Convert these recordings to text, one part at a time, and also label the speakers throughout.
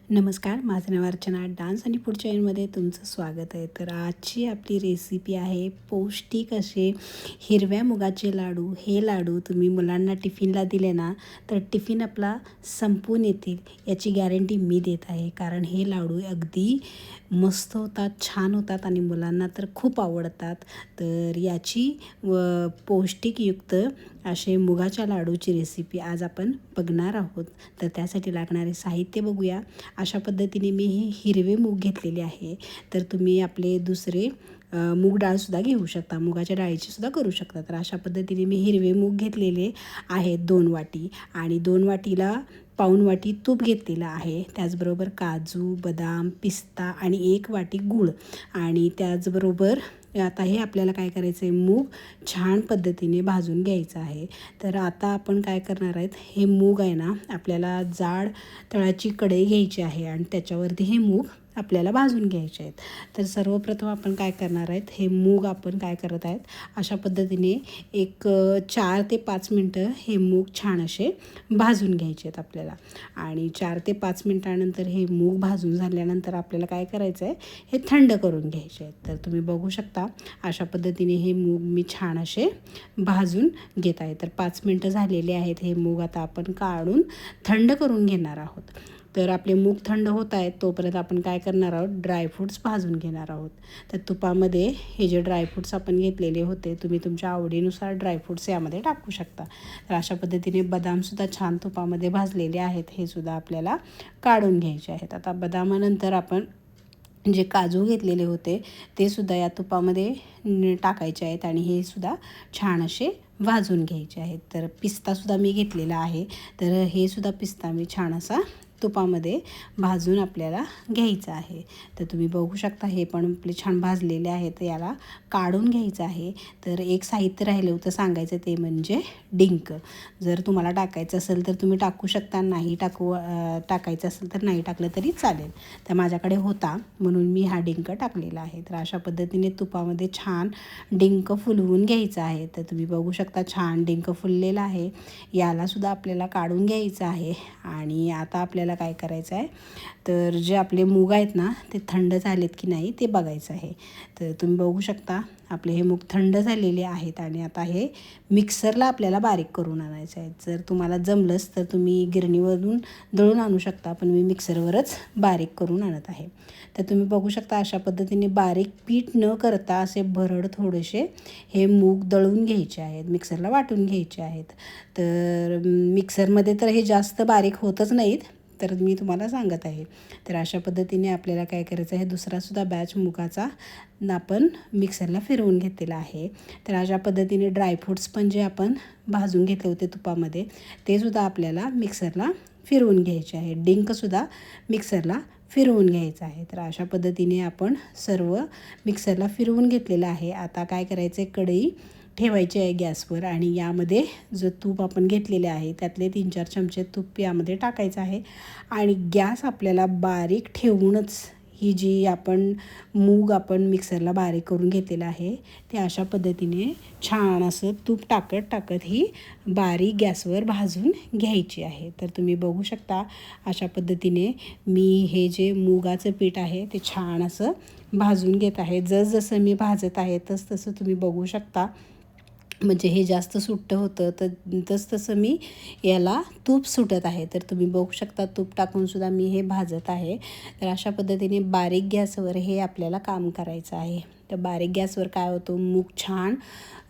Speaker 1: नमस्कार, माझं नाव अर्चना. डान्स आणि फूड चॅनलमध्ये तुमचं स्वागत आहे. तर आजची आपली रेसिपी आहे पौष्टिक असे हिरव्या मुगाचे लाडू. हे लाडू तुम्ही मुलांना टिफिनला दिले ना तर टिफिन आपला संपून येतील याची गॅरंटी मी देत आहे. कारण हे लाडू अगदी मस्त होतात, छान होतात आणि मुलांना तर खूप आवडतात. तर याची पौष्टिकयुक्त असे मुगाच्या लाडूची रेसिपी आज आपण बघणार आहोत. तर त्यासाठी लागणारे साहित्य बघूया. अशा पद्धतीने मी हे हिरवे मूग घेतलेले आहे. तर तुम्ही आपले दुसरे मूग डाळसुद्धा घेऊ शकता, मुगाच्या डाळीचीसुद्धा करू शकता. तर अशा पद्धतीने मी हिरवे मूग घेतलेले आहेत 2 वाटी आणि 2 वाटीला पाऊण वाटी तूप घेतलेलं आहे. त्याचबरोबर काजू, बदाम, पिस्ता आणि 1 वाटी गूळ आणि त्याचबरोबर आता हे आपल्याला काय करायचं आहे, मूग छान पद्धतीने भाजून घ्यायचं आहे. तर आता आपण काय करणार आहेत, हे मूग आहे ना आपल्याला जाड तळाची कढई घ्यायची आहे आणि त्याच्यावरती हे मूग आपल्याला भाजून घ्यायचे आहेत. तर सर्वप्रथम आपण काय करणार आहेत, हे मूग आपण काय करत आहेत, अशा पद्धतीने एक 4 ते 5 मिनटं हे मूग छान असे भाजून घ्यायचे आहेत आपल्याला. आणि 4 ते 5 मिनटानंतर हे मूग भाजून झाल्यानंतर आपल्याला काय करायचं आहे, हे थंड करून घ्यायचे आहेत. तर तुम्ही बघू शकता अशा पद्धतीने हे मूग मी छान असे भाजून घेत आहे. तर 5 मिनटं झालेले आहेत. हे मूग आता आपण काढून थंड करून घेणार आहोत. तर आपले मूग थंड होत आहेत तोपर्यंत आपण काय करणार आहोत, ड्रायफ्रूट्स भाजून घेणार आहोत. तर तुपामध्ये हे जे ड्रायफ्रूट्स आपण घेतलेले होते, तुम्ही तुमच्या आवडीनुसार ड्रायफ्रूट्स यामध्ये टाकू शकता. तर अशा पद्धतीने बदामसुद्धा छान तुपामध्ये भाजलेले आहेत, हे सुद्धा आपल्याला काढून घ्यायचे आहेत. आता बदामानंतर आपण जे काजू घेतलेले होते ते सुद्धा या तुपामध्ये टाकायचे आहेत आणि हे सुद्धा छान असे भाजून घ्यायचे आहेत. तर पिस्तासुद्धा मी घेतलेला आहे. तर हे सुद्धा पिस्ता मी छान असा तुपामध्ये भाजून आपल्याला घ्यायचं आहे. तर तुम्ही बघू शकता हे पण आपले छान भाजलेले आहेत, याला काढून घ्यायचं आहे. तर एक साहित्य राहिलं होतं सांगायचं, ते म्हणजे डिंक. जर तुम्हाला टाकायचं असेल तर तुम्ही टाकू शकता, नाही टाकायचं असेल तर नाही टाकलं तरी चालेल. तर माझ्याकडे होता म्हणून मी हा डिंक टाकलेला आहे. तर अशा पद्धतीने तुपामध्ये छान डिंक फुलवून घ्यायचं आहे. तर तुम्ही बघू शकता छान डिंक फुललेला आहे, यालासुद्धा आपल्याला काढून घ्यायचं आहे. आणि आता आपल्याला काय करायचं आहे, तर जे आपले मूग आहेत ना ते थंड झालेत की नाही ते बघायचं आहे. तर तुम्ही बघू शकता आपले हे मूग थंड झालेले आहेत आणि आता हे मिक्सरला आपल्याला बारीक करून आणायचे आहेत. जर तुम्हाला जमलंच तर तुम्ही गिरणीवरून दळून आणू शकता, पण मी मिक्सरवरच बारीक करून आणत आहे. तर तुम्ही बघू शकता अशा पद्धतीने बारीक पीठ न करता असे भरड थोडेसे हे मूग दळून घ्यायचे आहेत, मिक्सरला वाटून घ्यायचे आहेत. तर मिक्सरमध्ये तर हे जास्त बारीक होतच नाहीत, तर मी तुम्हाला सांगत आहे. तर अशा पद्धतीने आपल्याला काय करायचं आहे, दुसरासुद्धा बॅच मुगाचा आपण मिक्सरला फिरवून घेतलेला आहे. तर अशा पद्धतीने ड्रायफ्रूट्स पण जे आपण भाजून घेतले होते तुपामध्ये ते सुद्धा आपल्याला मिक्सरला फिरवून घ्यायचे आहे. डिंकसुद्धा मिक्सरला फिरवून घ्यायचं आहे. तर अशा पद्धतीने आपण सर्व मिक्सरला फिरवून घेतलेलं आहे. आता काय करायचं आहे, कढई ठेवायची आहे गॅसवर आणि यामध्ये जो तूप आपण घेतलेले आहे त्यातले 3-4 चमचे तूप यामध्ये टाकायचं आहे आणि गॅस आपल्याला बारीक ठेवूनच ही जी मूग आपण मिक्सरला बारीक करून घेतलेलं आहे ते अशा पद्धतीने छान असं तूप टाकत ही बारीक गॅसवर भाजून घ्यायची आहे. तर तुम्ही बघू शकता अशा पद्धतीने मी हे जे मुगाचं पीठ आहे ते छान असं भाजून घेत आहे. जसं मी भाजत आहे तसं तुम्ही बघू शकता, म्हणजे हे जास्त सुट्टं होतं तर तसं मी याला तूप सुटत आहे. तर तुम्ही बघू शकता तूप टाकूनसुद्धा मी हे भाजत आहे. तर अशा पद्धतीने बारीक गॅसवर हे आपल्याला काम करायचं आहे. तर बारीक गॅसवर काय होतं, मूग छान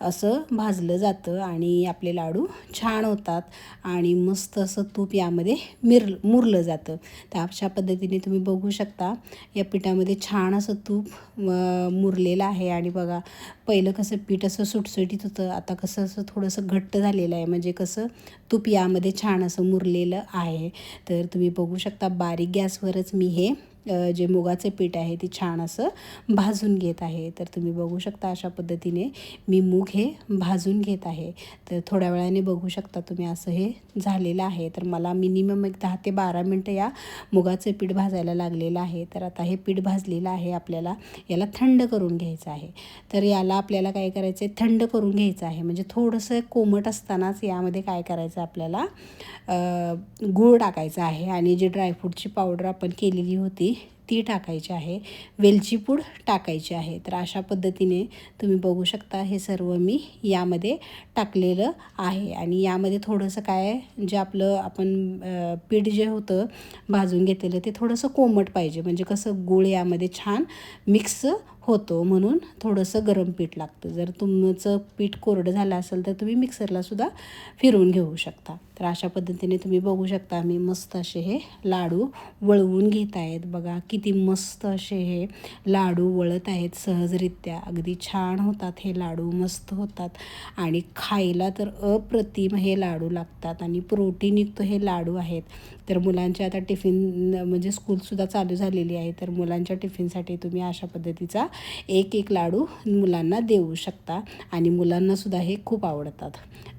Speaker 1: असं भाजलं जातं आणि आपले लाडू छान होतात आणि मस्त असं तूप यामध्ये मुरलं जातं. तर अशा पद्धतीने तुम्ही बघू शकता या पिठामध्ये छान असं तूप मुरलेलं आहे. आणि बघा पहिलं कसं पीठ असं सुटसुटीत होतं, आता कसं असं थोडंसं घट्ट झालेलं आहे, म्हणजे कसं तूप यामध्ये छान असं मुरलेलं आहे. तर तुम्ही बघू शकता बारीक गॅसवरच मी हे जे मुगाचे पीठ आहे ते छान असं भाजून घेत आहे. तर तुम्ही बघू शकता अशा पद्धतीने मी मूग हे भाजून घेत आहे. तर थोड्या वेळाने बघू शकता तुम्ही असं हे झालेलं आहे. तर मला मिनिमम एक 10 ते 12 मिनटं या मुगाचे पीठ भाजायला लागलेलं आहे. तर आता हे पीठ भाजलेलं आहे, आपल्याला याला थंड करून घ्यायचं आहे. तर याला आपल्याला काय करायचं आहे, थंड करून घ्यायचं आहे. म्हणजे थोडंसं कोमट असतानाच यामध्ये काय करायचं आपल्याला गूळ टाकायचा आहे आणि जी ड्रायफ्रूटची पावडर आपण केलेली होती ती टाकायची आहे, वेलची पूड टाकायची आहे. तर अशा पद्धतीने तुम्ही बघू शकता हे सर्व मी यामध्ये टाकलेलं आहे. आणि यामध्ये थोडंसं काय जे आपलं आपण पीठ जे होतं भाजून घेतलेलं ते थोडंसं कोमट पाहिजे, म्हणजे कसं गूळ यामध्ये छान मिक्स होतो, म्हणून थोडंसं गरम पीठ लागतं. जर तुमचं पीठ कोरडं झालं असेल तर तुम्ही मिक्सरलासुद्धा फिरवून घेऊ शकता. तर अशा पद्धतीने तुम्ही बघू शकता मी मस्त असे हे लाडू वळवून घेत आहेत. बघा किती मस्त असे हे लाडू वळत आहेत सहजरित्या. अगदी छान होतात हे लाडू, मस्त होतात आणि खायला तर अप्रतिम हे लाडू लागतात आणि प्रोटीनयुक्त हे लाडू आहेत. तर मुलांचे आता टिफिन म्हणजे स्कूलसुद्धा चालू झालेली आहे, तर मुलांच्या टिफिनसाठी तुम्ही अशा पद्धतीचा एक लाडू मुलांना देऊ शकता आणि मुलांनासुद्धा हे खूप आवडतात.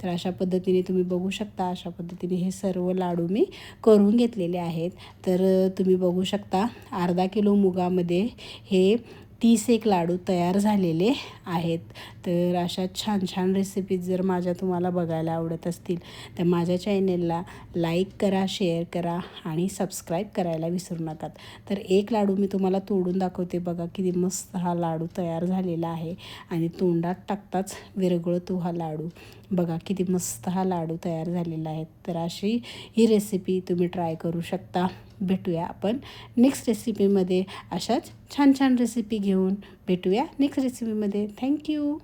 Speaker 1: तर अशा पद्धतीने तुम्ही बघू शकता, अशा पद्धतीने हे सर्व लाडू मी करून घेतलेले आहेत. तर तुम्ही बघू शकता अर्धा किलो मुगामध्ये हे 30 लाडू तयार झालेले आहेत. तर अशा छान छान रेसिपीज जर माझ्या तुम्हाला बघायला आवडत असतील तर माझ्या चॅनेलला लाईक करा, शेअर करा आणि सबस्क्राईब करायला विसरू नका. तर एक लाडू मी तुम्हाला तोडून दाखवते. बघा किती मस्त हा लाडू तयार झालेला आहे आणि तोंडात टाकताच विरघळतो हा लाडू. बघा किती मस्त हा लाडू तयार झालेला आहे. तर अशी ही रेसिपी तुम्ही ट्राय करू शकता. भेटूया आपण नेक्स्ट रेसिपीमध्ये. अशाच छान छान रेसिपी घेऊन भेटूया नेक्स्ट रेसिपीमध्ये. थँक्यू.